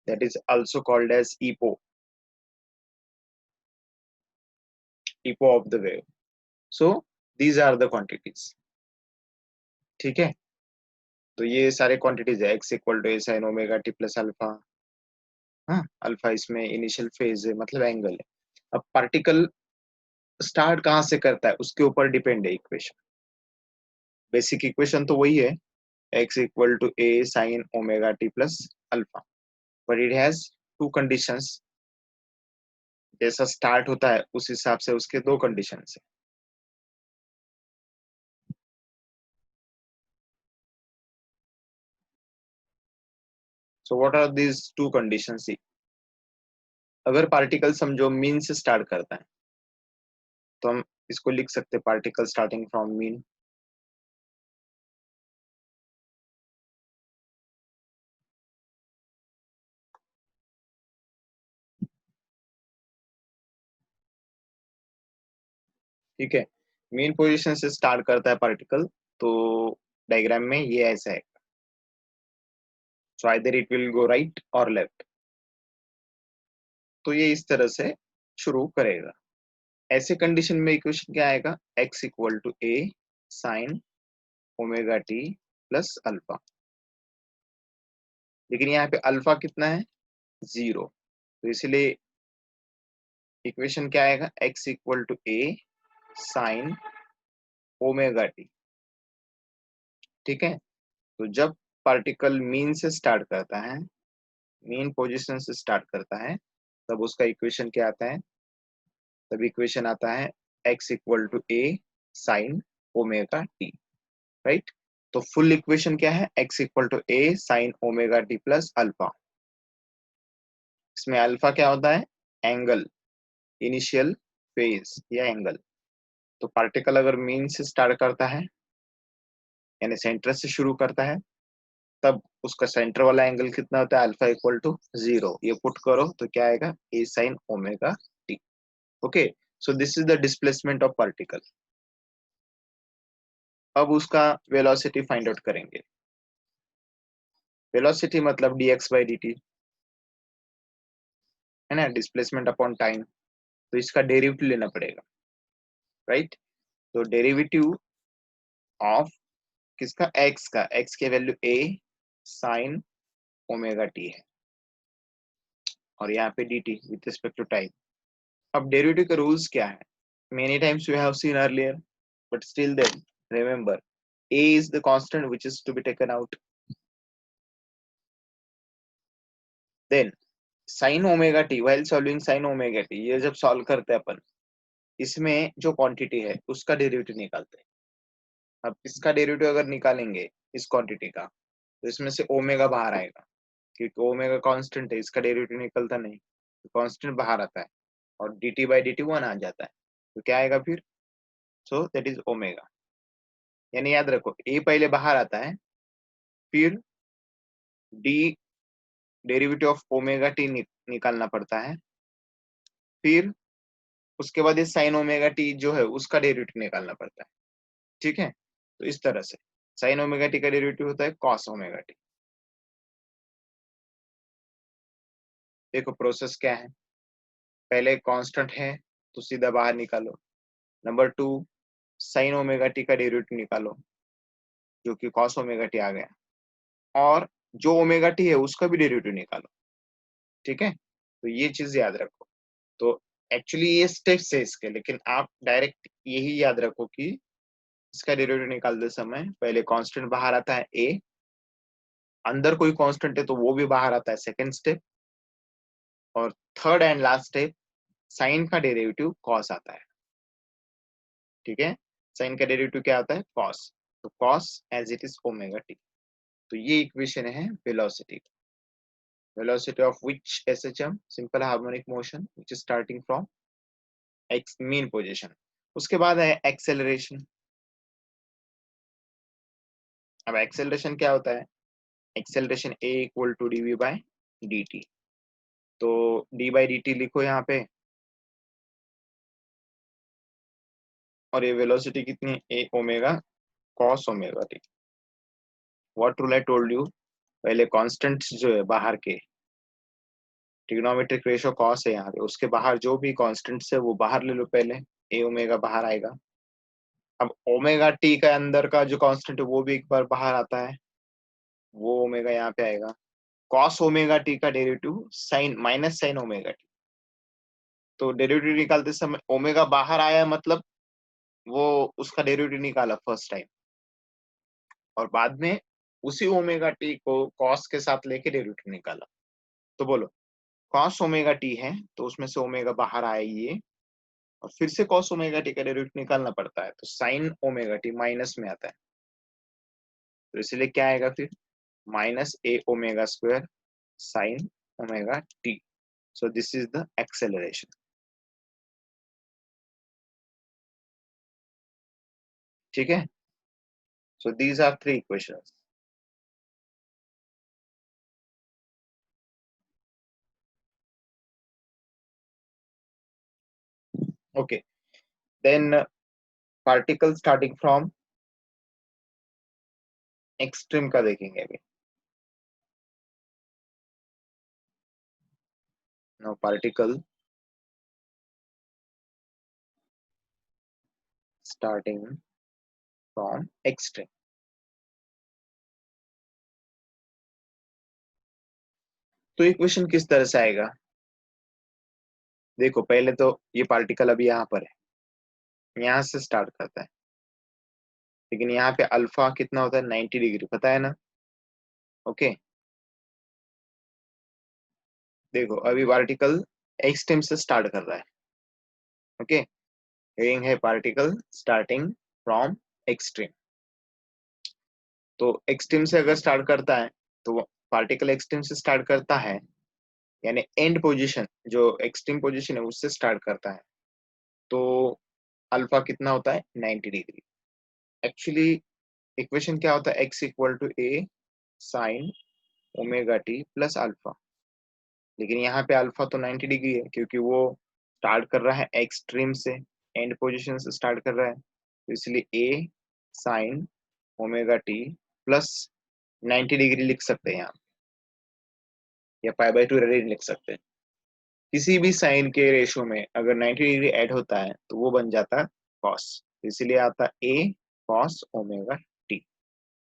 that is also called as EPO of the wave. So these are the quantities. ठीक है, तो ये सारे क्वांटिटीज है, x equal to a sine omega t plus alpha. हाँ, alpha इसमें initial phase है, मतलब एंगल है। अब पार्टिकल स्टार्ट कहाँ से करता है उसके ऊपर डिपेंड है इक्वेशन। बेसिक इक्वेशन तो वही है, x equal to a sine omega t plus alpha, but it has two conditions. जैसा स्टार्ट होता है उस हिसाब से उसके दो कंडीशंस है। So what are these two conditions? अगर पार्टिकल समझो मीन से स्टार्ट करता है तो हम इसको लिख सकते हैं पार्टिकल स्टार्टिंग फ्रॉम मीन। ठीक है, मीन पोजीशन से स्टार्ट करता है पार्टिकल, तो डायग्राम में ये ऐसा है। So either it will go right और लेफ्ट, तो ये इस तरह से शुरू करेगा। ऐसे कंडीशन में इक्वेशन क्या आएगा? x equal to a sine omega t plus alpha. लेकिन यहाँ पे अल्फा कितना है? 0, तो इसलिए इक्वेशन क्या आएगा? x equal to a sine omega t. ठीक है, तो जब पार्टिकल मीन से स्टार्ट करता है, मीन पोजीशन से स्टार्ट करता है, तब उसका इक्वेशन क्या आता है? तब इक्वेशन आता है x equal to a sine omega t, right. तो फुल इक्वेशन क्या है? x equal to a sine omega t plus alpha. इसमें अल्फा क्या होता है? एंगल, इनिशियल फेज या एंगल। तो पार्टिकल अगर मीन से स्टार्ट करता है, यानी सेंटर से शुरू करता है, तब उसका सेंटर वाला एंगल कितना होता है? Alpha equal to 0। ये पुट करो तो क्या आएगा? A sine omega t. Okay, so this is the displacement of particle. अब उसका वेलोसिटी फाइंड आउट करेंगे। वेलोसिटी मतलब dx बाई dt है ना, डिस्प्लेसमेंट अपॉन टाइम। तो इसका डेरिवेटिव लेना पड़ेगा, राइट। तो डेरिवेटिव ऑफ किसका? x की value a sine omega t है, और यहाँ पे dt with respect to time. अब डेरिवेटिव के रूल्स क्या है? Many times we have seen earlier, but still then remember, a is the constant which is to be taken out. Then sin omega T, while solving sin omega T, ये जब solve करते हैं अपन, इसमें जो quantity है उसका derivative निकालते हैं। अब इसका डेरिवेटिव अगर निकालेंगे इस क्वांटिटी का, तो इसमें से ओमेगा बाहर आएगा, क्योंकि ओमेगा कांस्टेंट है, इसका डेरिवेटिव निकलता नहीं, तो कांस्टेंट बाहर आता है, और dt बाई dt 1 आ जाता है। तो क्या आएगा फिर? So that is omega. यानी याद रखो, a पहले बाहर आता है, फिर d derivative of omega T निकालना पड़ता है, फिर उसके बाद ये साइन ओमेगा टी जो है उसका डेरिवेटिव निकालना पड़ता है। ठीक है, तो इस तरह से साइन ओमेगा टी का डेरिवेटिव होता है कॉस ओमेगा टी। देखो प्रोसेस क्या है, पहले कांस्टेंट है तो सीधा बाहर निकालो। नंबर 2, साइन ओमेगा टी का डेरिवेटिव निकालो, जो कि कॉस ओमेगा टी आ गया, और जो ओमेगा टी है उसका भी डेरिवेटिव निकालो। ठीक है, तो ये चीज याद रखो। तो एक्चुअली ये स्टेप्स है इसके, लेकिन आप डायरेक्ट यही याद रखो कि इसका डेरिवेटिव निकालते समय पहले कांस्टेंट बाहर आता है a, अंदर कोई कांस्टेंट है तो वो भी बाहर आता है, सेकंड स्टेप, और third and last step sine का डेरिवेटिव कॉस आता है। ठीक है, साइन का डेरिवेटिव क्या आता है? कॉस। तो cos as it is omega t. तो ये इक्वेशन है velocity. Velocity of which SHM, simple harmonic motion which is starting from x mean position. उसके बाद है एक्सेलरेशन। अब एक्सेलरेशन क्या होता है? Acceleration a equal to dv by dt। तो d बाई dt लिखो यहाँ पे, और ये वेलोसिटी कितनी है? a omega cos omega T. What rule I told you? पहले कांस्टेंट्स जो है बाहर के, ट्रिग्नोमेट्रिक रेशियो कॉस है यहाँ पे, उसके बाहर जो भी कॉन्स्टेंट्स है वो बाहर ले लो पहले, ए ओमेगा बाहर आएगा। अब ओमेगा टी का अंदर का जो कांस्टेंट है वो भी एक बार बाहर आता है, वो ओमेगा यहाँ पे आएगा। कॉस ओमेगा टी का derivative sign minus sign omega t, तो डेरिवेटिव निकालते समय ओमेगा बाहर आया मतलब वो उसका डेरिवेटिव निकाला फर्स्ट टाइम, और बाद में उसी ओमेगा टी को कॉस के साथ लेके डेरिवेटिव निकाला। तो बोलो कॉस ओमेगा टी है तो उसमें से ओमेगा बाहर आया ये, और फिर से कॉस ओमेगा टी का डेरिवेटिव निकालना पड़ता है, तो साइन ओमेगा टी माइनस में आता है, तो इसलिए क्या आएगा फिर minus a omega square sine omega t. So this is the acceleration. ठीक है, so these are three equations. Okay, then particle starting from extreme का देखेंगे अभी। No particle starting from extreme. तो इक्वेशन किस तरह से आएगा, देखो पहले तो ये पार्टिकल अभी यहाँ पर है, यहाँ से स्टार्ट करता है, लेकिन यहाँ पे अल्फा कितना होता है 90 डिग्री, पता है ना। ओके, देखो अभी पार्टिकल एक्सट्रीम से स्टार्ट कर रहा है। ओके, हेडिंग है पार्टिकल स्टार्टिंग फ्रॉम एक्सट्रीम। तो एक्सट्रीम से अगर स्टार्ट करता है तो पार्टिकल एक्सट्रीम से स्टार्ट करता है, यानी एंड पोजीशन जो एक्सट्रीम पोजीशन है उससे स्टार्ट करता है, तो अल्फा कितना होता है 90 डिग्री। एक्चुअली इक्वेशन क्या होता है, x equal to a sine omega t plus alpha, लेकिन यहाँ पे अल्फा तो 90 डिग्री है क्योंकि वो स्टार्ट कर रहा है एक्सट्रीम से, एंड पोजीशन से स्टार्ट कर रहा है, तो इसलिए a sine omega t plus 90 degree लिख सकते हैं यहाँ, या पाई बाय 2 लिख सकते हैं। किसी भी साइन के रेशो में अगर 90 डिग्री ऐड होता है तो वो बन जाता है कॉस, इसलिए आता ए कॉस ओमेगा टी।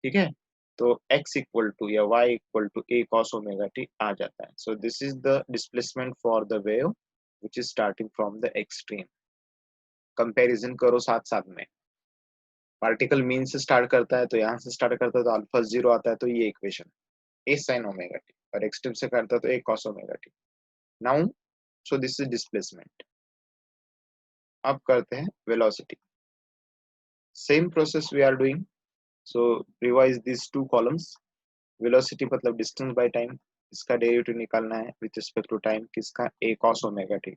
ठीक है, तो x इक्वल टू या y equal to a cos omega t आ जाता है। So this is the displacement for the wave which is starting from the extreme. Comparison करो साथ साथ में, पार्टिकल मीन से स्टार्ट करता है तो यहाँ से स्टार्ट करता है तो अल्फा जीरो आता है, तो ये equation a sine omega t, और एक्सट्रीम से करता है तो a cos omega t. Now so this is displacement. अब करते हैं velocity, same process we are doing. So revise this two columns. Velocity मतलब डिस्टेंस बाय टाइम, इसका डेरिवेटिव निकालना है विथ रिस्पेक्ट टू टाइम, किसका a cos omega t.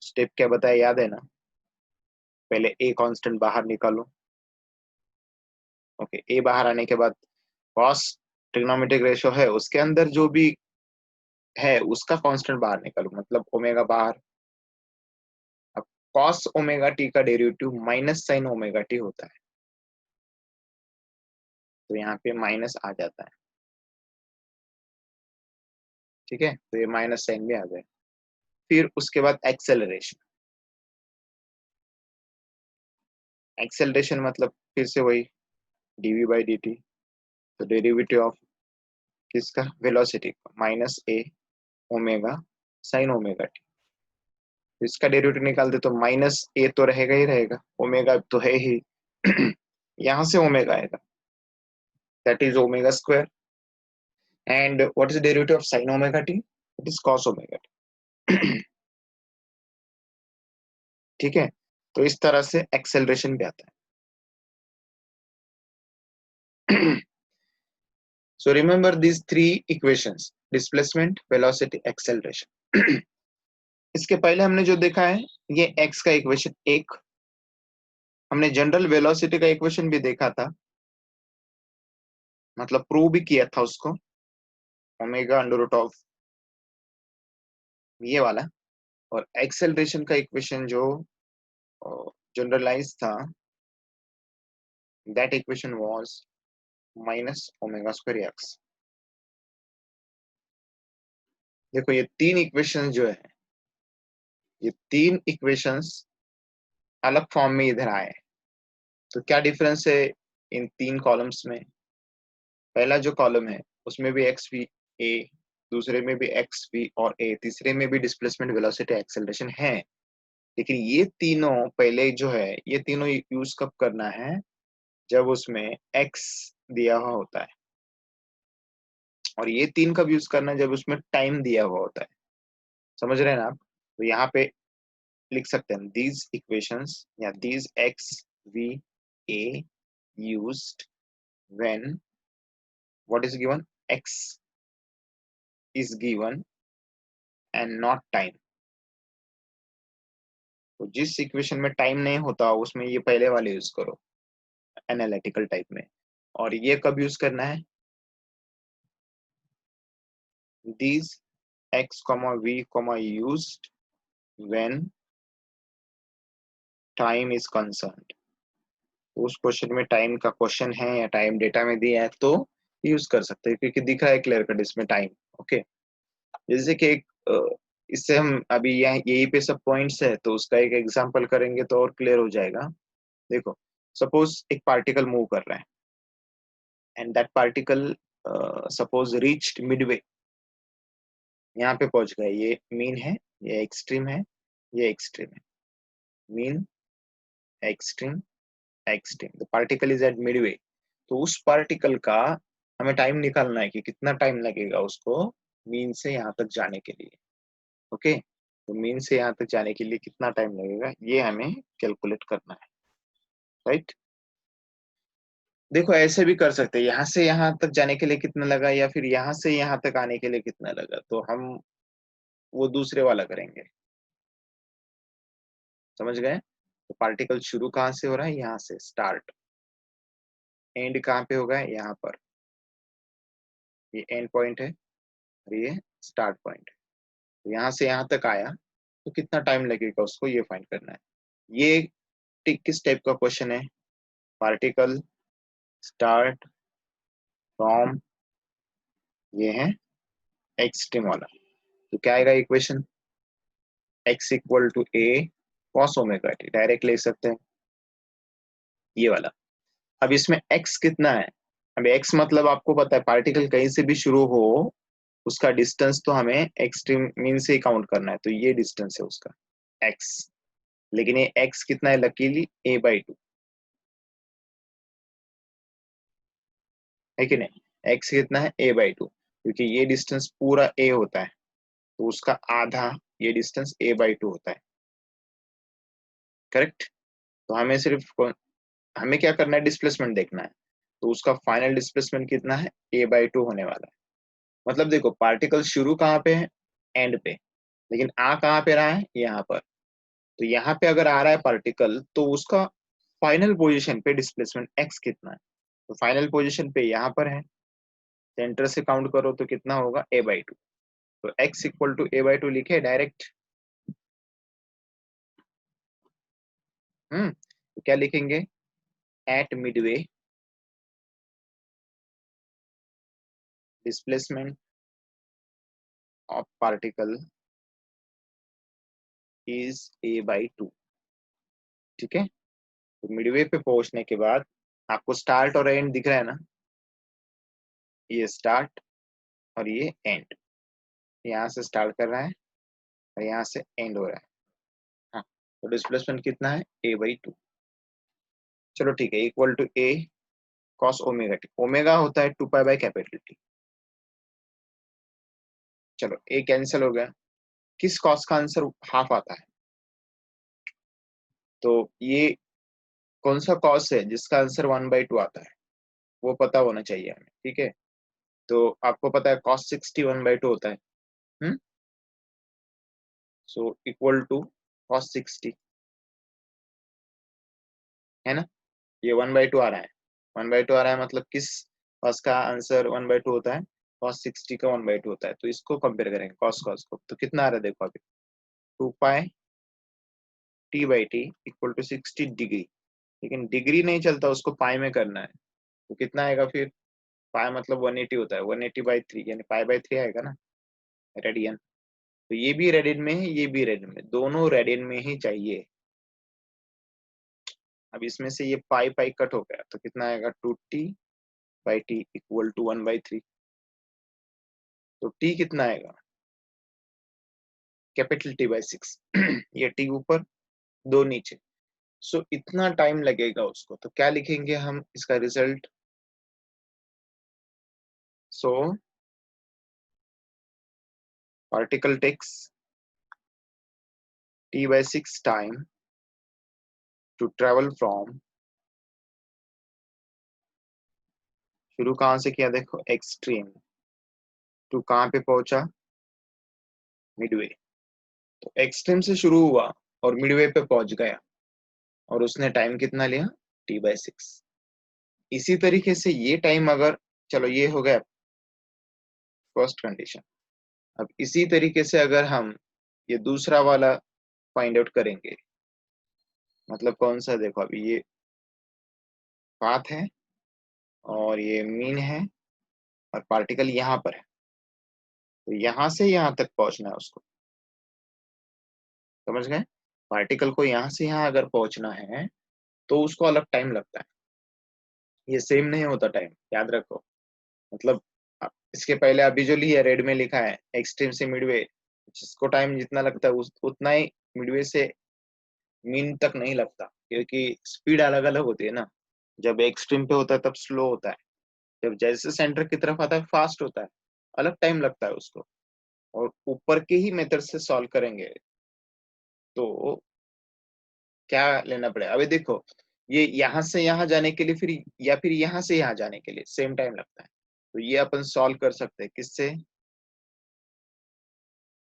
Step क्या बताया याद है ना, पहले ए कांस्टेंट बाहर निकालो। ओके, ए बाहर आने के बाद कॉस ट्रिग्नोमेट्रिक रेशियो है उसके अंदर जो भी है उसका कांस्टेंट बाहर निकालो, मतलब ओमेगा बाहर। अब कॉस ओमेगा टी का derivative minus sign omega T होता है, तो यहाँ पे माइनस आ जाता है। ठीक है, तो ये माइनस साइन भी आ गया। फिर उसके बाद एक्सेलरेशन, एक्सेलरेशन मतलब फिर से वही डीवी बाई डी टी, तो डेरिवेटिव ऑफ किसका velocity minus a omega sine omega t, तो इसका डेरिवेटिव निकाल दे तो माइनस ए तो रहेगा ही रहेगा, ओमेगा तो है ही यहाँ से ओमेगा आएगा, that is omega square, and what is derivative of sine omega T, it is cos omega t. ठीक है, तो इस तरह से एक्सेलरेशन भी आता है। So remember these three equations, displacement velocity acceleration. इसके पहले हमने जो देखा है ये एक्स का इक्वेशन एक, हमने जनरल वेलोसिटी का इक्वेशन भी देखा था, मतलब प्रूव भी किया था उसको, ओमेगा अंडर रूट ऑफ ये वाला। और एक्सेलरेशन का इक्वेशन जो जनरलाइज था, that equation was minus omega square x. देखो ये तीन इक्वेशंस जो है, ये तीन इक्वेशंस अलग फॉर्म में इधर आए हैं। तो क्या डिफरेंस है इन तीन कॉलम्स में? पहला जो कॉलम है उसमें भी एक्स वी ए, दूसरे में भी एक्स वी और ए, तीसरे में भी डिस्प्लेसमेंट वेलोसिटी एक्सेलरेशन है। लेकिन ये तीनों पहले जो है, ये तीनों यूज कब करना है? जब उसमें एक्स दिया हुआ होता है। और ये तीन कब यूज करना है? जब उसमें टाइम दिया हुआ होता है। समझ रहे हैं ना आप? तो यहाँ पे लिख सकते हैं दीज इक्वेशंस या these x V A used when what is given, x is given and not time. तो जिस इक्वेशन में टाइम नहीं होता उसमें ये पहले वाले यूज करो एनालिटिकल टाइप में। और ये कब यूज करना है? these x comma v comma used when time is concerned। उस क्वेश्चन में टाइम का क्वेश्चन है या टाइम डेटा में दिया है तो यूज कर सकते हैं, क्योंकि दिख रहा है क्लियर कट इसमें टाइम। ओके, जैसे कि एक इससे हम अभी यहाँ यही पे सब पॉइंट्स है तो उसका एक एग्जांपल करेंगे तो और क्लियर हो जाएगा। देखो, सपोज एक पार्टिकल मूव कर रहा है and that particle suppose reached Midway, यहाँ पे पहुंच गए। ये मीन है, ये एक्सट्रीम है, ये एक्सट्रीम है। Mean, extreme, extreme. The particle is at midway. तो उस पार्टिकल का हमें टाइम निकालना है कि कितना टाइम लगेगा उसको मीन से यहाँ तक जाने के लिए। ओके, तो मीन से यहाँ तक जाने के लिए कितना टाइम लगेगा ये हमें कैलकुलेट करना है, राइट। देखो ऐसे भी कर सकते हैं, यहाँ से यहाँ तक जाने के लिए कितना लगा या फिर यहाँ से यहाँ तक आने के लिए कितना लगा, तो हम वो दूसरे वाला करेंगे। समझ गए? तो पार्टिकल शुरू कहाँ से हो रहा है? यहाँ से स्टार्ट। एंड कहाँ पे होगा? यहाँ पर। ये एंड पॉइंट है और ये स्टार्ट पॉइंट है। तो यहाँ से यहाँ तक आया तो कितना टाइम लगेगा उसको ये फाइंड करना है। ये किस टाइप का क्वेश्चन है? पार्टिकल स्टार्ट फ्रॉम, ये है एक्सट्रीम वाला। तो क्या आएगा equation? X equal to a cos omega t, direct ले सकते हैं ये वाला। अब इसमें एक्स कितना है? अब एक्स मतलब आपको पता है पार्टिकल कहीं से भी शुरू हो उसका डिस्टेंस तो हमें एक्सट्रीम मीन से ही काउंट करना है, तो ये डिस्टेंस है उसका एक्स। लेकिन ये एक्स कितना है? लकीली a/2 है कि नहीं? एक्स कितना है? a/2, क्योंकि ये डिस्टेंस पूरा a होता है तो उसका आधा ये डिस्टेंस a/2 होता है, करेक्ट। तो हमें सिर्फ हमें क्या करना है? डिस्प्लेसमेंट देखना है। तो उसका फाइनल डिस्प्लेसमेंट कितना है? a/2 होने वाला है। मतलब देखो पार्टिकल शुरू कहाँ पे है? एंड पे। लेकिन आ कहाँ पे रहा है? यहाँ पर। तो यहाँ पे अगर आ रहा है पार्टिकल तो उसका फाइनल पोजीशन पे डिस्प्लेसमेंट एक्स कितना है? तो फाइनल पोजीशन पे यहाँ पर है, सेंटर से काउंट करो तो कितना होगा? a/2। तो x इक्वल टू a/2 लिखे डायरेक्ट। तो क्या लिखेंगे? At midway displacement of particle is a/2। ठीक है, तो मिडवे पे पहुंचने के बाद आपको स्टार्ट और एंड दिख रहा है ना? ये स्टार्ट और ये एंड। यहाँ से स्टार्ट कर रहा है और यहाँ से एंड हो रहा है। हाँ, तो डिस्प्लेसमेंट कितना है? a/2। चलो ठीक है, equal to a cos omega t. Omega होता है 2 पाई बाय कैपिटल टी। चलो a कैंसिल हो गया। किस कॉस का आंसर हाफ आता है? तो ये कौन सा कॉस है जिसका आंसर 1/2 आता है? वो पता होना चाहिए हमें, ठीक है। तो आपको पता है कॉस 60 1/2 होता है। हम्म, सो इक्वल टू कॉस 60, है ना? ये 1/2 आ रहा है। 1/2 आ रहा है मतलब किस कॉस का आंसर 1/2 होता है? कॉस 60 का 1/2 होता है। तो इसको कंपेयर करेंगे कॉस कॉस को, तो कितना आ रहा है देखो अभी? 2 पाई t/t इक्वल टू 60 डिग्री। लेकिन डिग्री नहीं चलता, उसको पाई में करना है। तो कितना आएगा फिर? पाई मतलब 180 होता है, 180/3 यानी पाई/3 आएगा ना। रेडियन। तो ये भी रेडियन में है, ये भी रेडियन में, दोनों रेडियन में ही चाहिए। अब इसमें से ये पाई पाई कट हो गया तो कितना आएगा, 2t/t इक्वल टू 1/3। तो t कितना आएगा, कैपिटल T/6। ये t ऊपर, दो नीचे। सो इतना टाइम लगेगा उसको, तो क्या लिखेंगे हम इसका result. So particle takes T/6 time to travel from, शुरू कहां से किया देखो, एक्सट्रीम, टू कहां पे पहुंचा, मिडवे। तो एक्सट्रीम से शुरू हुआ और मिडवे पे पहुंच गया, और उसने टाइम कितना लिया, T/6। इसी तरीके से ये टाइम अगर, चलो ये हो गया फर्स्ट कंडीशन। अब इसी तरीके से अगर हम ये दूसरा वाला फाइंड आउट करेंगे, मतलब कौन सा, देखो अभी ये पाथ है और ये मीन है और पार्टिकल यहाँ पर है, तो यहाँ से यहाँ तक पहुंचना है उसको, समझ गए। पार्टिकल को यहाँ से यहाँ अगर पहुंचना है तो उसको अलग टाइम लगता है, ये सेम नहीं होता टाइम, याद रखो। मतलब इसके पहले अभी जो लिया रेड में लिखा है एक्सट्रीम से मिडवे, जिसको टाइम जितना लगता है उतना ही मिडवे से मीन तक नहीं लगता, क्योंकि स्पीड अलग अलग होती है ना। जब एक्सट्रीम पे होता है तब स्लो होता है, जब जैसे सेंटर की तरफ आता है फास्ट होता है, अलग टाइम लगता है उसको। और ऊपर के ही मेथड से सॉल्व करेंगे तो क्या लेना पड़ेगा, अभी देखो ये यहाँ से यहाँ जाने के लिए, फिर या फिर यहाँ से यहाँ जाने के लिए सेम टाइम लगता है। तो ये अपन सॉल्व कर सकते हैं किससे,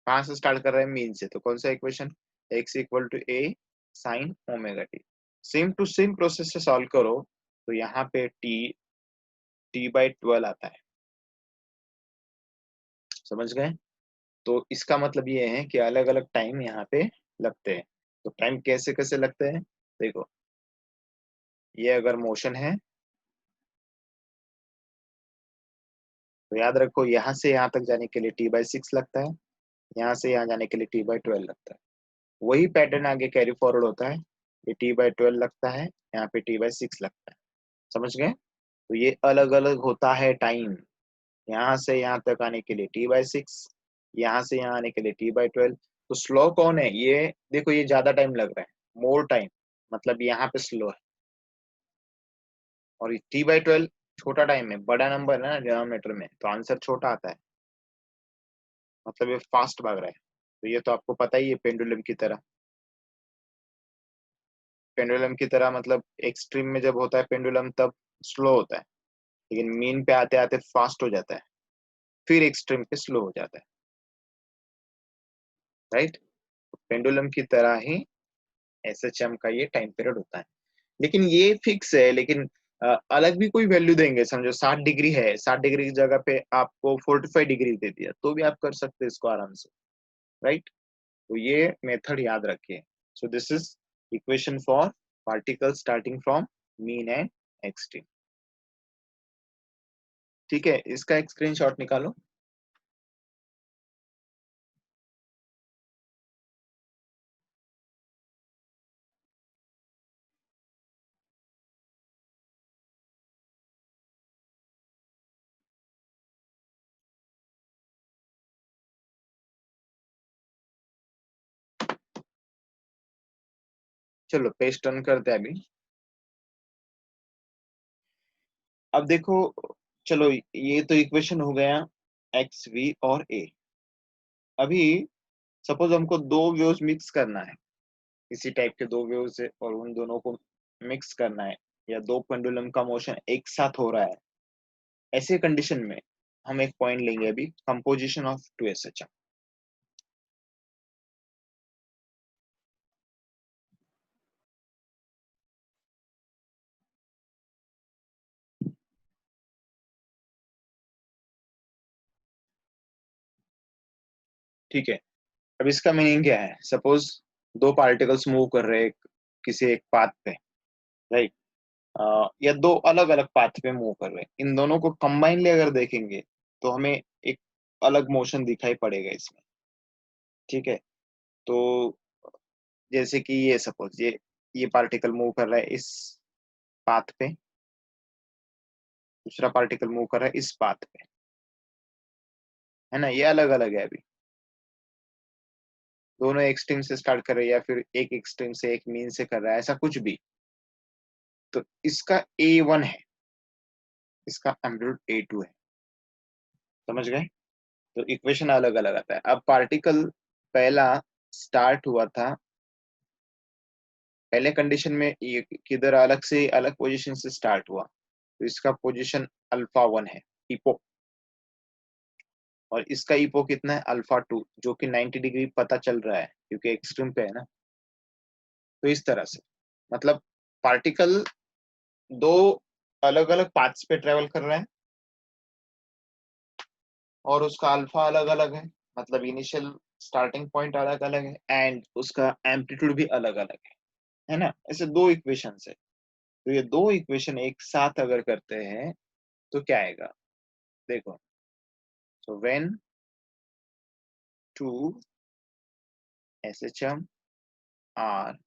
कहाँ से स्टार्ट कर रहे हैं, मीन से। तो कौन सा equation, x equal to a sine omega t, same to same process से सॉल्व करो। तो यहाँ पे t/12 आता है, समझ गए। तो इसका मतलब ये है कि अलग अलग टाइम यहाँ पे लगते हैं। तो टाइम कैसे कैसे लगते हैं, देखो ये अगर मोशन है तो याद रखो यहाँ से यहाँ तक जाने के लिए T/6 लगता है, यहाँ से यहाँ जाने के लिए T/12 लगता है। वही पैटर्न आगे कैरी फॉरवर्ड होता है, ये T/12 लगता है, यहाँ पे T/6 लगता है, समझ गए। तो ये अलग अलग होता है टाइम, यहाँ से यहाँ तक आने के लिए T/6, यहाँ से यहाँ आने के लिए T/12। तो स्लो कौन है, ये देखो ये ज्यादा टाइम लग रहा है, मोर टाइम, मतलब यहाँ पे स्लो है। और T/12 छोटा टाइम है, बड़ा नंबर है ना डिनोमिनेटर में, तो आंसर छोटा आता है, मतलब ये फास्ट भाग रहा है। तो ये तो आपको पता ही है, पेंडुलम की तरह, पेंडुलम की तरह मतलब एक्सट्रीम में जब होता है पेंडुलम तब स्लो होता है, लेकिन मीन पे आते आते फास्ट हो जाता है, फिर एक्सट्रीम पे स्लो हो जाता है, राइट। पेंडुलम की तरह ही SHM का ये टाइम पीरियड होता है। लेकिन ये फिक्स है, लेकिन अलग भी कोई वैल्यू देंगे, समझो 60 डिग्री है, 60 डिग्री की जगह पे आपको 45 डिग्री दे दिया तो भी आप कर सकते हैं इसको आराम से, राइट। तो ये मेथड याद रखिए। सो this is equation for particle starting from mean and extreme. ठीक है, इसका एक स्क्रीनशॉट निकालो। चलो पेज टर्न करते हैं अभी। अब देखो, चलो ये तो इक्वेशन हो गया एक्स वी और ए। अभी सपोज हमको दो वेव्स मिक्स करना है, इसी टाइप के दो वेव्स है और उन दोनों को मिक्स करना है, या दो पेंडुलम का मोशन एक साथ हो रहा है, ऐसे कंडीशन में हम एक पॉइंट लेंगे अभी, कंपोजिशन ऑफ टू SHM। ठीक है, अब इसका मीनिंग क्या है, सपोज दो पार्टिकल्स मूव कर रहे हैं किसी एक पाथ पे, राइट, या दो अलग अलग पाथ पे मूव कर रहे हैं, इन दोनों को कंबाइनली अगर देखेंगे तो हमें एक अलग मोशन दिखाई पड़ेगा इसमें, ठीक है। तो जैसे कि ये सपोज ये पार्टिकल मूव कर रहा है इस पाथ पे, दूसरा पार्टिकल मूव कर रहा है इस पाथ पे, है ना, ये अलग अलग है अभी, दोनों एक्सट्रीम से स्टार्ट कर रहे हैं या फिर एक एक्सट्रीम से एक मीन से कर रहा है, ऐसा कुछ भी। तो इसका A1 है, इसका एम्पलीट्यूड A2 है, समझ गए। तो इक्वेशन अलग अलग आता है। अब पार्टिकल पहला स्टार्ट हुआ था, पहले कंडीशन में ये किधर अलग से अलग पोजीशन से स्टार्ट हुआ, तो इसका पोजीशन अल्फा 1 है, इपो, और इसका इपो कितना है अल्फा 2, जो कि 90 डिग्री पता चल रहा है क्योंकि एक्सट्रीम पे है ना। तो इस तरह से मतलब पार्टिकल दो अलग अलग पाथ्स पे ट्रेवल कर रहा है और उसका अल्फा अलग अलग है, मतलब इनिशियल स्टार्टिंग पॉइंट अलग अलग है एंड उसका एम्पलीट्यूड भी अलग अलग है ना। ऐसे दो इक्वेशन है। तो ये दो इक्वेशन एक साथ अगर करते हैं तो क्या आएगा, देखो। So when two SHM are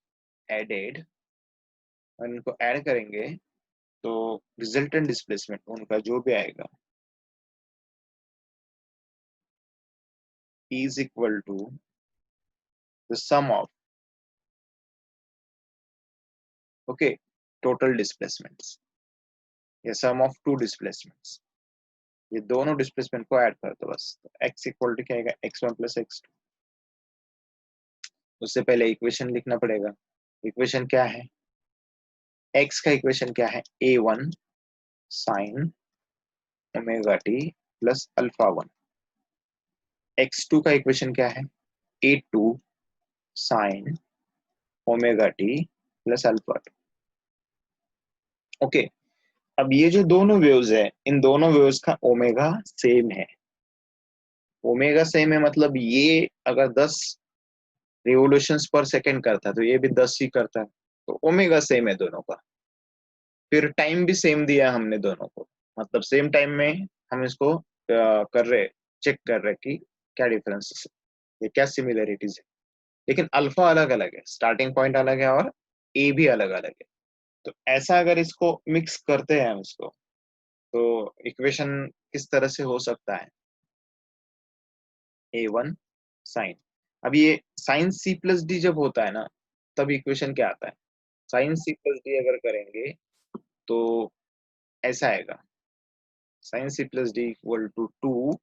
added, उनको ऐड करेंगे तो रिजल्टेंट डिस्प्लेसमेंट उनका जो भी आएगा is equal to the sum of, okay, total displacements या सम ऑफ टू डिस्प्लेसमेंट्स, ये दोनों डिस्प्लेसमेंट को ऐड कर दो बस। x इक्वल टू क्या आएगा x1 प्लस x2। उससे पहले इक्वेशन लिखना पड़ेगा। इक्वेशन क्या है, x का इक्वेशन क्या है A1 sign omega t plus alpha 1। x2 का इक्वेशन क्या है A2 sign omega t plus alpha 2। Okay, अब ये जो दोनों वेव्स है, इन दोनों वेव्स का ओमेगा सेम है। ओमेगा सेम है मतलब ये अगर 10 रिवोल्यूशंस पर सेकंड करता है तो ये भी 10 ही करता है, तो ओमेगा सेम है दोनों का। फिर टाइम भी सेम दिया हमने दोनों को, मतलब सेम टाइम में हम इसको कर रहे, चेक कर रहे कि क्या डिफरेंस है, ये क्या सिमिलरिटीज है। लेकिन अल्फा अलग अलग है, स्टार्टिंग पॉइंट अलग है और ए भी अलग अलग है। तो ऐसा अगर इसको मिक्स करते हैं हम इसको, तो इक्वेशन किस तरह से हो सकता है A1 साइन। अब ये साइन C+D जब होता है ना, तब इक्वेशन क्या आता है, साइन C+D अगर करेंगे तो ऐसा आएगा, sine C+D equal to 2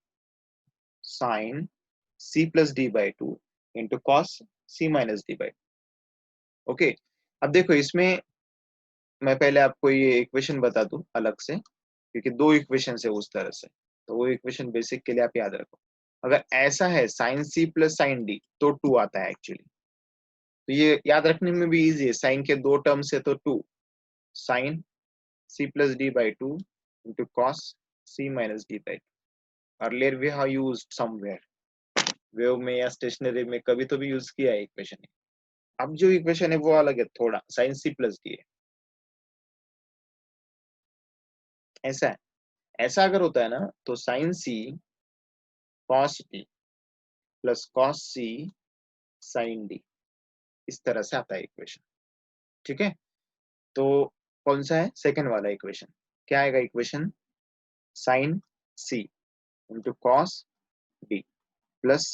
sine C+D/2 into cos C-D/2। Okay, अब देखो इसमें मैं पहले आपको ये इक्वेशन बता दूं अलग से, क्योंकि दो इक्वेशन है उस तरह से, तो वो इक्वेशन बेसिक के लिए आप याद रखो। अगर ऐसा है sine C plus sine D तो 2 आता है एक्चुअली। तो ये याद रखने में भी इजी है, साइन के दो टर्म्स है तो 2 sine C+D/2 into cos C-D/2। Earlier we have used somewhere, wave में या स्टेशनरी में कभी तो भी यूज किया है इक्वेशन। अब जो इक्वेशन है वो अलग है थोड़ा, साइन C+D है, ऐसा है। ऐसा अगर होता है ना तो sine C cos D plus cos C sine D, इस तरह से आता है इक्वेशन, ठीक है। तो कौन सा है सेकंड वाला इक्वेशन, क्या आएगा equation, sine C into cos D plus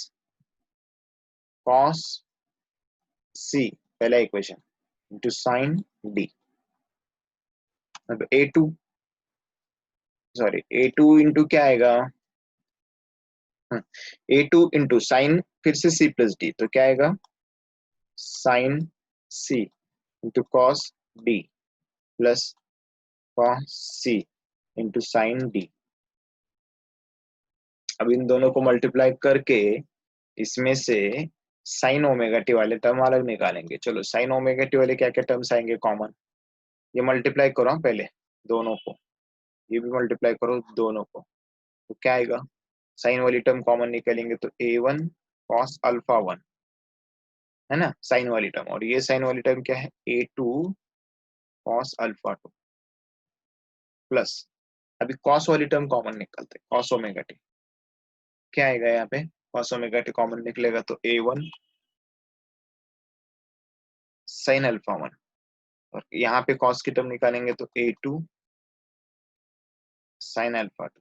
cos C, पहला इक्वेशन, इंटू साइन D। अब A2, सॉरी A2 इंटू क्या आएगा, A2 इंटू साइन फिर से C+D, तो क्या आएगा sine C into cos D plus cos C into sine D। अब इन दोनों को मल्टीप्लाई करके इसमें से साइन ओमेगा टी वाले टर्म अलग निकालेंगे। चलो साइन ओमेगा टी वाले क्या क्या टर्म्स आएंगे कॉमन, ये मल्टीप्लाई करो पहले दोनों को, ये भी मल्टीप्लाई करो दोनों को, तो क्या आएगा, साइन वाली टर्म कॉमन निकालेंगे तो A1 कॉस अल्फा 1, है ना साइन वाली टर्म, और ये साइन वाली टर्म क्या है A2 कॉस अल्फा 2 प्लस, अभी कॉस वाली टर्म कॉमन निकलते कॉस ओमेगा टी, क्या आएगा यहाँ पे, cos ओमेगा टी कॉमन निकलेगा तो A1 sin अल्फा 1, और यहाँ पे cos की टर्म निकालेंगे तो A2 sin अल्फा 2।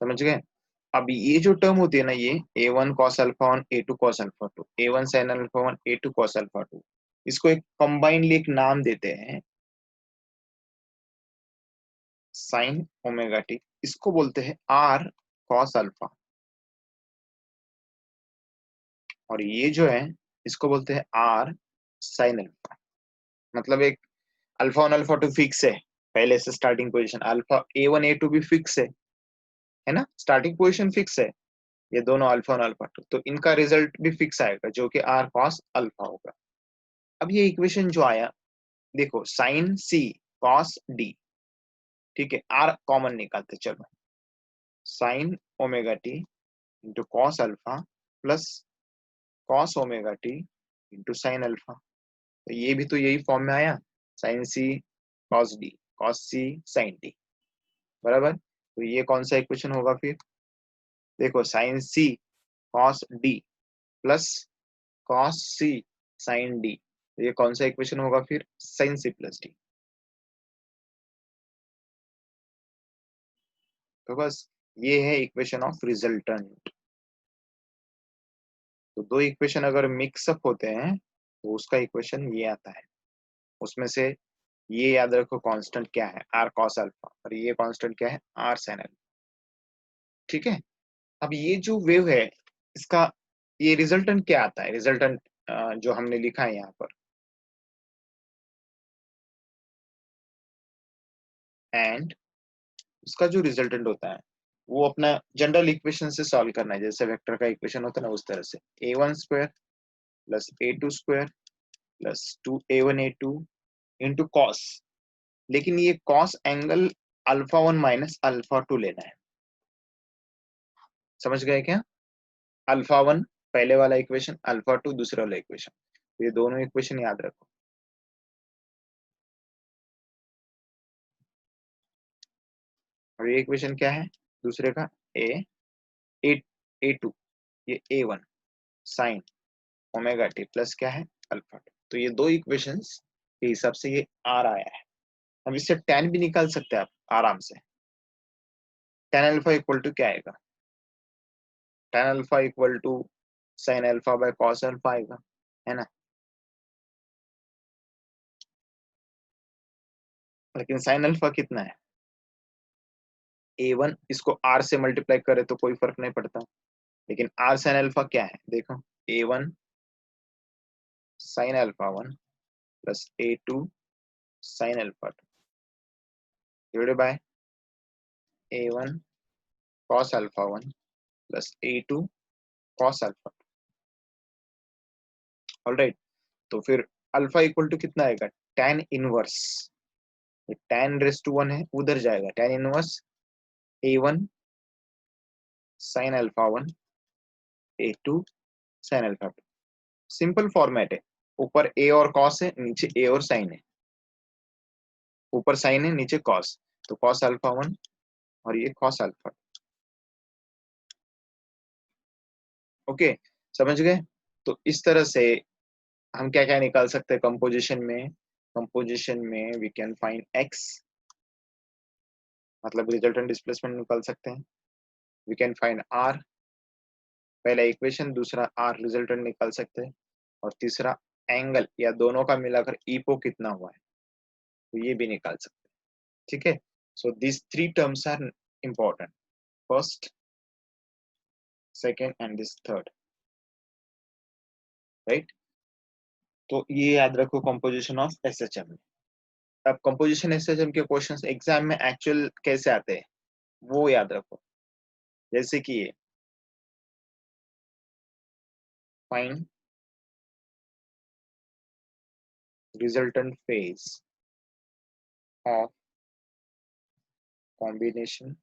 समझ गए। अब ये जो टर्म होती है ना, ये A1 cos alpha 1 A2 cos alpha 2, A1 sin alpha 1 A2 cos alpha 2, इसको एक कंबाइनली एक नाम देते हैं sin ओमेगा टी, इसको बोलते हैं R cos अल्फा, और ये जो है इसको बोलते हैं R sin अल्फा। मतलब एक अल्फा 1 अल्फा 2 फिक्स है पहले से, starting position alpha A1 A2 भी फिक्स है ना, स्टार्टिंग पोजीशन फिक्स है, ये दोनों अल्फा 1 अल्फा 2, तो इनका रिजल्ट भी फिक्स आएगा जो कि R cos अल्फा होगा। अब ये इक्वेशन जो आया, देखो साइन C cos D, ठीक है, R कॉमन निकालते चलो, sign omega T into cos alpha plus cos omega T into sine alpha, तो ये भी तो यही फॉर्म में आया, sign C cos D cos C sin D, बराबर। तो ये कौन सा इक्वेशन होगा फिर, देखो sine C cos D plus cos C sin D, ये कौन सा इक्वेशन होगा फिर, sin C प्लस D। तो बस ये है इक्वेशन ऑफ रिजल्टेंट। तो दो इक्वेशन अगर मिक्सअप होते हैं तो उसका इक्वेशन ये आता है, उसमें से ये याद रखो कांस्टेंट क्या है, आर कॉस अल्फा, और ये कांस्टेंट क्या है, आर साइन अल्फा, ठीक है। अब ये जो वेव है, इसका ये रिजल्टेंट क्या आता है, रिजल्टेंट जो हमने लिखा है यहाँ पर, एंड उसका जो रिजल्टेंट होता है वो अपना जनरल इक्वेशन से सॉल्व करना है, जैसे वेक्टर का इक्वेशन होता है ना, उस तरह से A1 square plus A2 square plus 2A1 A2 into cos, लेकिन ये cos angle alpha 1 minus alpha 2 लेना है, समझ गए क्या। अल्फा 1 पहले वाला इक्वेशन, अल्फा 2 दूसरे वाला इक्वेशन, ये दोनों इक्वेशन याद रखो। और ये इक्वेशन क्या है दूसरे का, ए ए A2, ये A1 sign omega t plus क्या है अल्फा 2, तो ये दो इक्वेशंस के हिसाब से ये आर आया है। अब इससे tan भी निकाल सकते हैं आप आराम से, tan अल्फा इक्वल टू क्या आएगा, tan alpha equal to sin alpha by cos alpha आएगा, है ना। लेकिन sin अल्फा कितना है, A1, इसको R से मल्टीप्लाई करे तो कोई फर्क नहीं पड़ता, लेकिन R sin अल्फा क्या है देखो, A1 sin alpha 1 plus A2 sin alpha 2 divided by A1 cos alpha 1 plus A2 cos alpha 2, alright. तो फिर अल्फा इक्वल टू कितना आएगा, tan inverse, tan raise to 1 है उधर जाएगा, tan inverse A1 sin alpha 1 A2 sin alpha 2, simple format है, ऊपर A और cos है, नीचे A और sin है, ऊपर sin है नीचे cos, तो cos अल्फा 1 और ये cos अल्फा, ओके, समझ गए। तो इस तरह से हम क्या क्या निकाल सकते हैं कंपोजिशन में, कंपोजिशन में वी कैन फाइंड x, मतलब रिजल्टेंट डिस्प्लेसमेंट निकाल सकते हैं, वी कैन फाइंड r, पहला इक्वेशन, दूसरा r रिजल्टेंट निकाल सकते हैं, और तीसरा एंगल या दोनों का मिलाकर ईपो कितना हुआ है, तो ये भी निकाल सकते हैं, ठीक है। So this three terms are important, first second and this third, right. तो ये याद रखो कंपोजिशन ऑफ एसएचएम। अब कंपोजिशन एसएचएम के क्वेश्चंस एग्जाम में एक्चुअल कैसे आते हैं वो याद रखो, जैसे कि ये find resultant phase of combination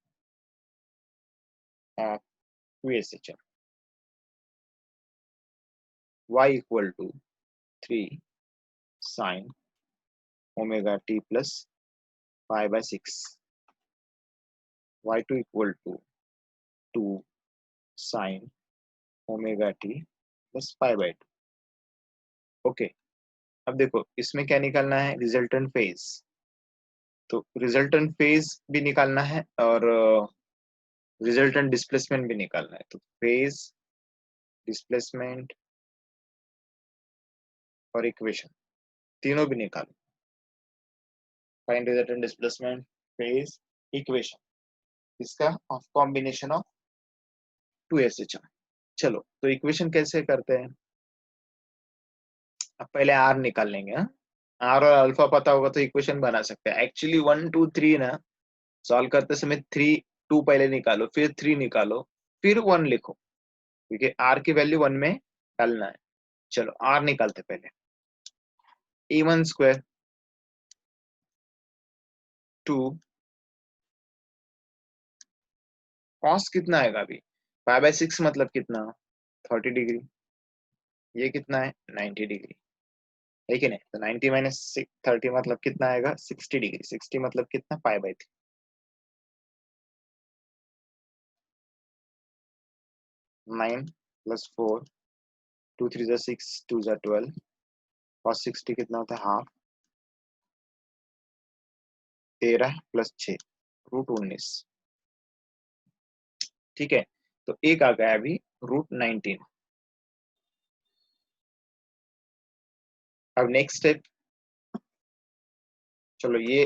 of two SHM, y equal to 3 sin omega t plus 5/6, y2 equal to 2 sine omega t plus pi by two. Okay, अब देखो इसमें क्या निकालना है, रिजल्टेंट फेज। तो रिजल्टेंट फेज भी निकालना है और रिजल्टेंट डिस्प्लेसमेंट भी निकालना है। तो फेज, डिस्प्लेसमेंट और इक्वेशन तीनों भी निकालो। Find resultant displacement, phase, equation, इसका ऑफ कॉम्बिनेशन ऑफ 2SHR। चलो तो इक्वेशन कैसे करते हैं, अब पहले आर निकाल लेंगे। हाँ, आर और अल्फा पता होगा तो इक्वेशन बना सकते हैं। एक्चुअली 1 2 3 ना सॉल्व करते समय 3 2 पहले निकालो, फिर 3 निकालो, फिर 1 लिखो, क्योंकि आर की वैल्यू 1 में डालना है। चलो आर निकालते पहले। A1 स्क्वायर 2 कॉस कितना आएगा अभी, 5/6 मतलब कितना, 30 डिग्री। ये कितना है, 90 डिग्री, है कि नहीं। तो 90 माइनस 30 मतलब कितना आएगा, 60 डिग्री। 60 मतलब कितना, पाई/3। 9 + 4, 2 3 = 6, 2 = 12, cos 60 कितना होता है, हाफ। 13 + 6 √19। ठीक है, तो एक आ गया अभी √19। अब नेक्स्ट स्टेप, चलो ये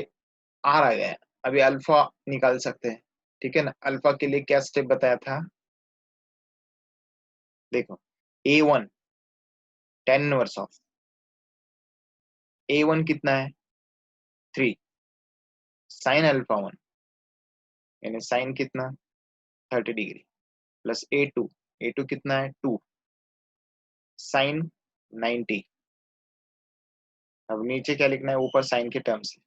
आर आ गया है, अभी अल्फा निकाल सकते हैं। ठीक है ना, अल्फा के लिए क्या स्टेप बताया था, देखो A1 tan inverse of A1 कितना है, 3 साइन अल्फा 1 यानी साइन कितना, 30 डिग्री प्लस A2 कितना है, 2 साइन 90। अब नीचे क्या लिखना है, ऊपर साइन के टर्म से,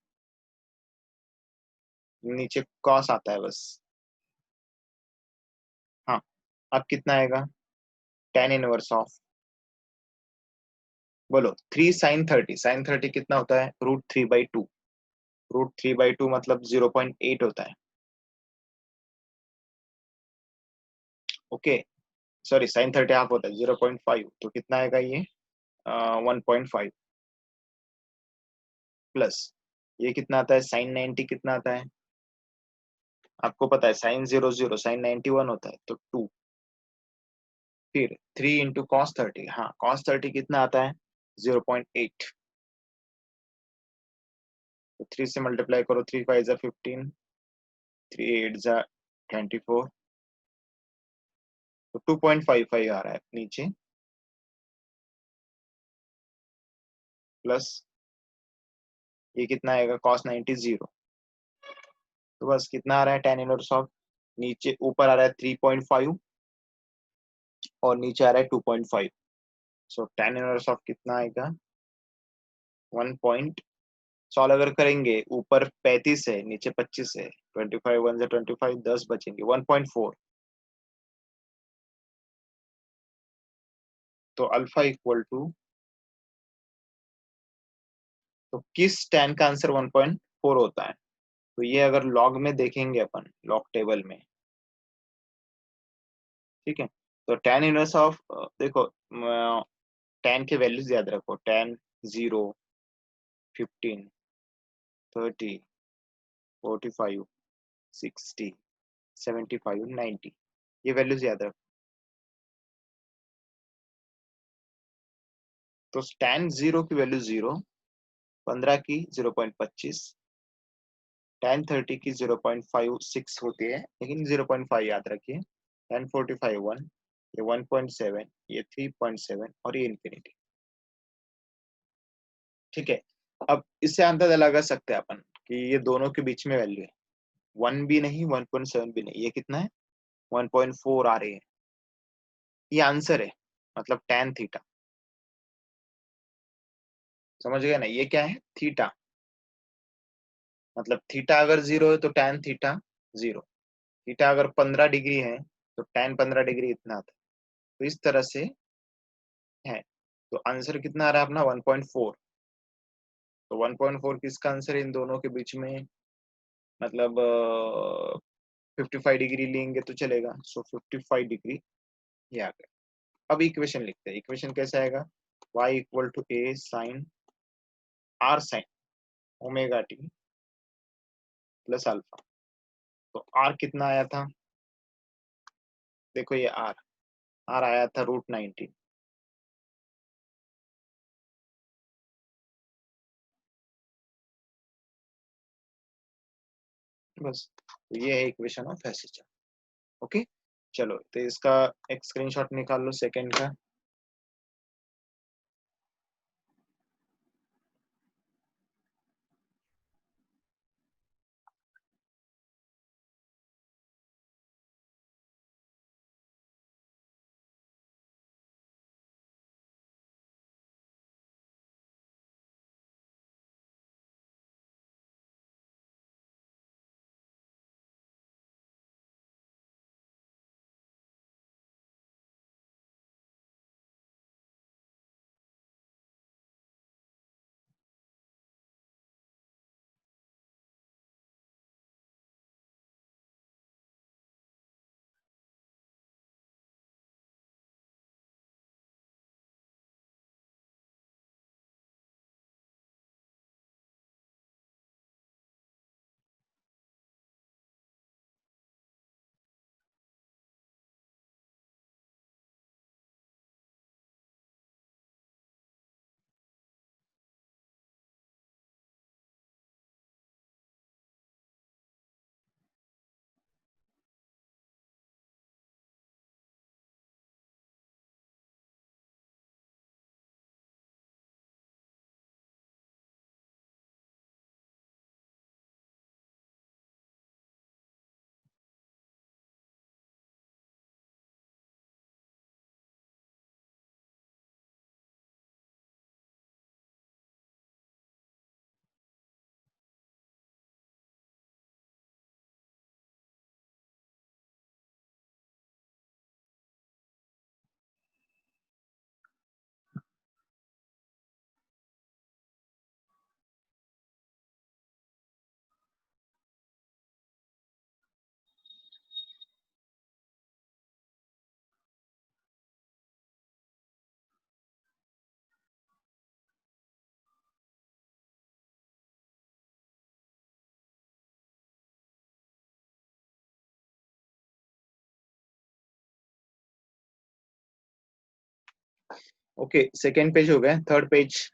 नीचे कॉस आता है बस। हाँ, अब कितना आएगा, tan इनवर्स ऑफ, बोलो 3 साइन 30। साइन 30 कितना होता है, √3/2। √3/2 मतलब 0.8 होता है। ओके, सॉरी साइन 30 हाफ होता है 0.5, तो कितना आएगा ये, 1.5 प्लस ये कितना आता है, साइन 90 कितना आता है, आपको पता है साइन 0 0 साइन 91 होता है, तो 2, फिर 3 इंटू कॉस 30। हाँ, कॉस 30 कितना आता है, 0.8। तो 3 से मल्टीप्लाई करो, 3 5 = 15, 3 8 = 24, तो 2.55 आ रहा है नीचे, प्लस ये कितना आएगा, कॉस 90 0। तो बस कितना आ रहा है, tan इनवर्स ऑफ, नीचे ऊपर आ रहा है 3.5 और नीचे आ रहा है 2.5। सो tan इनवर्स ऑफ कितना आएगा, 1 पॉइंट, सॉल्व अगर करेंगे ऊपर 35 है नीचे 25 है, 25 1 से 25, 10 बचेंगे, 1.4। तो अल्फा इक्वल टू, तो किस tan का आंसर 1.4 होता है, तो ये अगर लॉग में देखेंगे अपन, लॉग टेबल में, ठीक है। तो tan इनवर्स ऑफ, देखो tan के वैल्यूज याद रखो, tan 0 15 30 45 60 75 90, ये वैल्यूज याद रखो। तो tan 0 की वैल्यू 0, 15 की 0.25, tan 30 की 0.56 होती है, लेकिन 0.5 याद रखिए, tan 45 1, ये 1.7, ये 3.7 और ये इन्फिनिटी। ठीक है, अब इससे अंदाजा लगा सकते हैं अपन कि ये दोनों के बीच में वैल्यू है, 1 भी नहीं 1.7 भी नहीं, ये कितना है, 1.4 आ रही है, ये आंसर है, मतलब tan थीटा। समझ गए ना, ये क्या है, थीटा, मतलब थीटा अगर 0 है तो tan थीटा 0, थीटा अगर 15 डिग्री है तो tan 15 डिग्री इतना आता है। तो इस तरह से है, तो आंसर कितना आ रहा है अपना, 1.4। तो 1.4 किसका आंसर है इन दोनों के बीच में, मतलब 55 डिग्री लेंगे तो चलेगा, सो 55 डिग्री ये आ गया। अब इक्वेशन लिखते हैं। इक्वेशन कैसे आएगा? y equal to a sine r sine omega t plus alpha. तो r कितना आया था? देखो ये r आया था √90। बस, तो ये है इक्वेशन ऑफ एसएचआर। ओके, चलो तो इसका एक स्क्रीनशॉट निकाल लो सेकंड का। ओके, सेकेंड पेज हो गया, थर्ड पेज।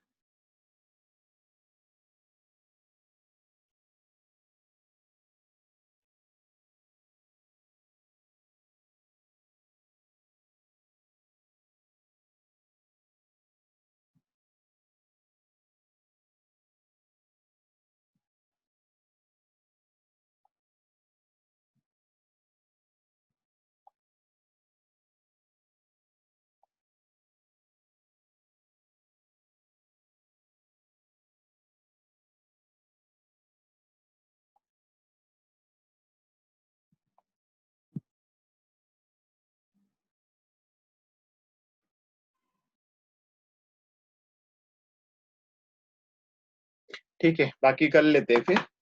ठीक है, बाकी कर लेते हैं फिर।